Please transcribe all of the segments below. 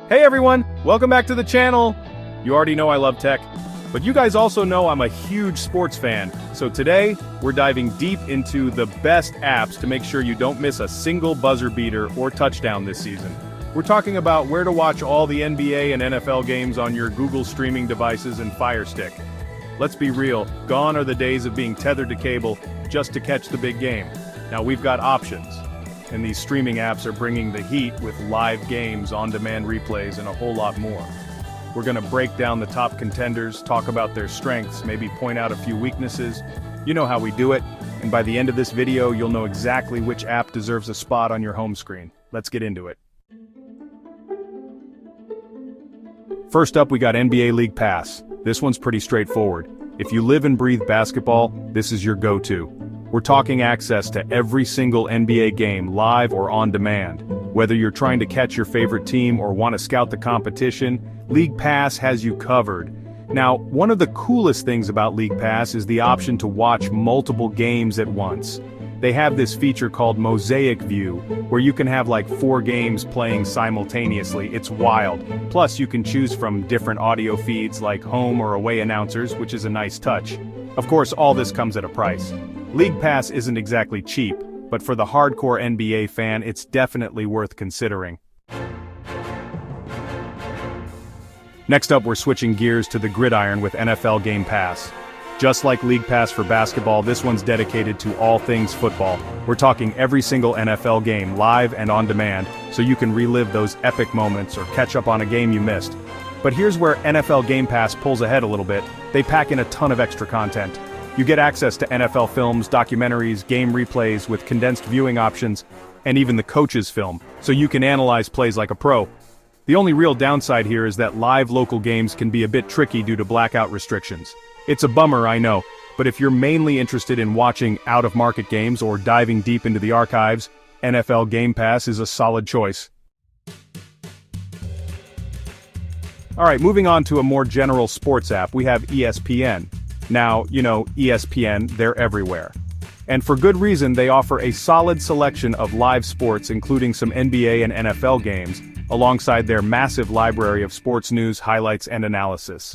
Hey everyone, welcome back to the channel. You already know I love tech, but you guys also know I'm a huge sports fan. So today, we're diving deep into the best apps to make sure you don't miss a single buzzer beater or touchdown this season. We're talking about where to watch all the NBA and NFL games on your Google streaming devices and Fire Stick. Let's be real, gone are the days of being tethered to cable just to catch the big game. Now we've got options. And these streaming apps are bringing the heat with live games, on-demand replays, and a whole lot more. We're going to break down the top contenders, talk about their strengths, maybe point out a few weaknesses. You know how we do it, and by the end of this video, you'll know exactly which app deserves a spot on your home screen. Let's get into it. First up, we got NBA League Pass. This one's pretty straightforward. If you live and breathe basketball, this is your go-to. We're talking access to every single NBA game, live or on demand. Whether you're trying to catch your favorite team or want to scout the competition, League Pass has you covered. Now, one of the coolest things about League Pass is the option to watch multiple games at once. They have this feature called Mosaic View, where you can have like 4 games playing simultaneously. It's wild. Plus, you can choose from different audio feeds like home or away announcers, which is a nice touch. Of course, all this comes at a price. League Pass isn't exactly cheap, but for the hardcore NBA fan, it's definitely worth considering. Next up, we're switching gears to the gridiron with NFL Game Pass. Just like League Pass for basketball, this one's dedicated to all things football. We're talking every single NFL game, live and on demand, so you can relive those epic moments or catch up on a game you missed. But here's where NFL Game Pass pulls ahead a little bit. They pack in a ton of extra content. You get access to NFL films, documentaries, game replays with condensed viewing options, and even the coach's film, so you can analyze plays like a pro. The only real downside here is that live local games can be a bit tricky due to blackout restrictions. It's a bummer, I know, but if you're mainly interested in watching out-of-market games or diving deep into the archives, NFL Game Pass is a solid choice. Alright, moving on to a more general sports app, we have ESPN. Now, you know, ESPN, they're everywhere. And for good reason, they offer a solid selection of live sports including some NBA and NFL games, alongside their massive library of sports news, highlights, and analysis.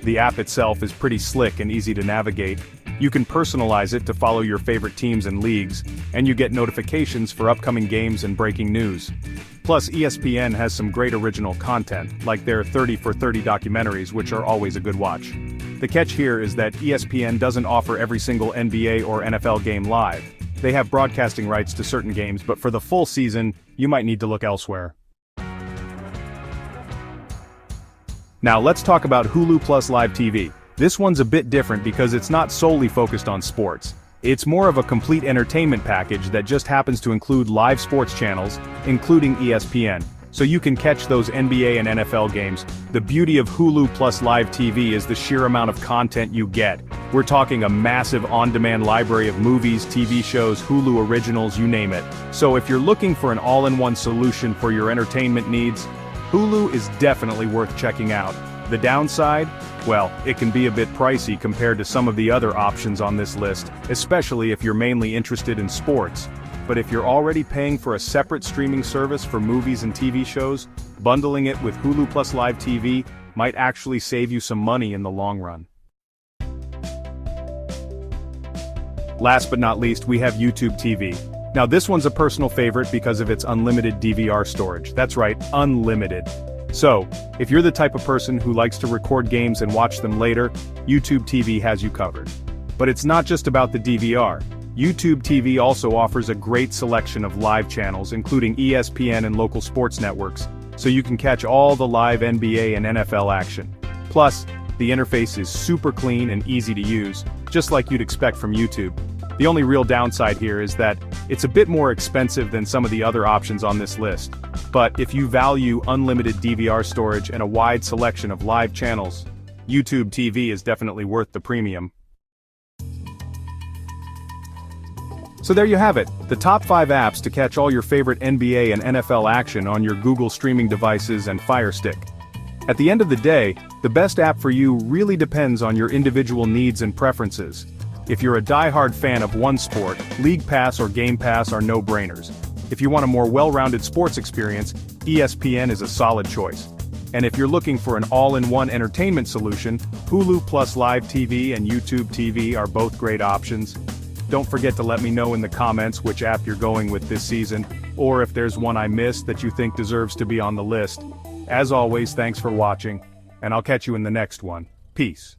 The app itself is pretty slick and easy to navigate. You can personalize it to follow your favorite teams and leagues, and you get notifications for upcoming games and breaking news. Plus, ESPN has some great original content, like their 30 for 30 documentaries, which are always a good watch. The catch here is that ESPN doesn't offer every single NBA or NFL game live. They have broadcasting rights to certain games, but for the full season, you might need to look elsewhere. Now let's talk about Hulu Plus Live TV. This one's a bit different because it's not solely focused on sports. It's more of a complete entertainment package that just happens to include live sports channels, including ESPN. So you can catch those NBA and NFL games. The beauty of Hulu Plus Live TV is the sheer amount of content you get. We're talking a massive on-demand library of movies, TV shows, Hulu originals, you name it. So if you're looking for an all-in-one solution for your entertainment needs, Hulu is definitely worth checking out. The downside? Well, it can be a bit pricey compared to some of the other options on this list, especially if you're mainly interested in sports. But if you're already paying for a separate streaming service for movies and TV shows, bundling it with Hulu Plus Live TV might actually save you some money in the long run. Last but not least, we have YouTube TV. Now this one's a personal favorite because of its unlimited DVR storage. That's right, unlimited. So, if you're the type of person who likes to record games and watch them later, YouTube TV has you covered. But it's not just about the DVR. YouTube TV also offers a great selection of live channels including ESPN and local sports networks, so you can catch all the live NBA and NFL action. Plus, the interface is super clean and easy to use, just like you'd expect from YouTube. The only real downside here is that it's a bit more expensive than some of the other options on this list. But if you value unlimited DVR storage and a wide selection of live channels, YouTube TV is definitely worth the premium. So there you have it, the top 5 apps to catch all your favorite NBA and NFL action on your Google streaming devices and Fire Stick. At the end of the day, the best app for you really depends on your individual needs and preferences. If you're a die-hard fan of one sport, League Pass or Game Pass are no-brainers. If you want a more well-rounded sports experience, ESPN is a solid choice. And if you're looking for an all-in-one entertainment solution, Hulu plus Live TV and YouTube TV are both great options. Don't forget to let me know in the comments which app you're going with this season, or if there's one I missed that you think deserves to be on the list. As always, thanks for watching, and I'll catch you in the next one. Peace.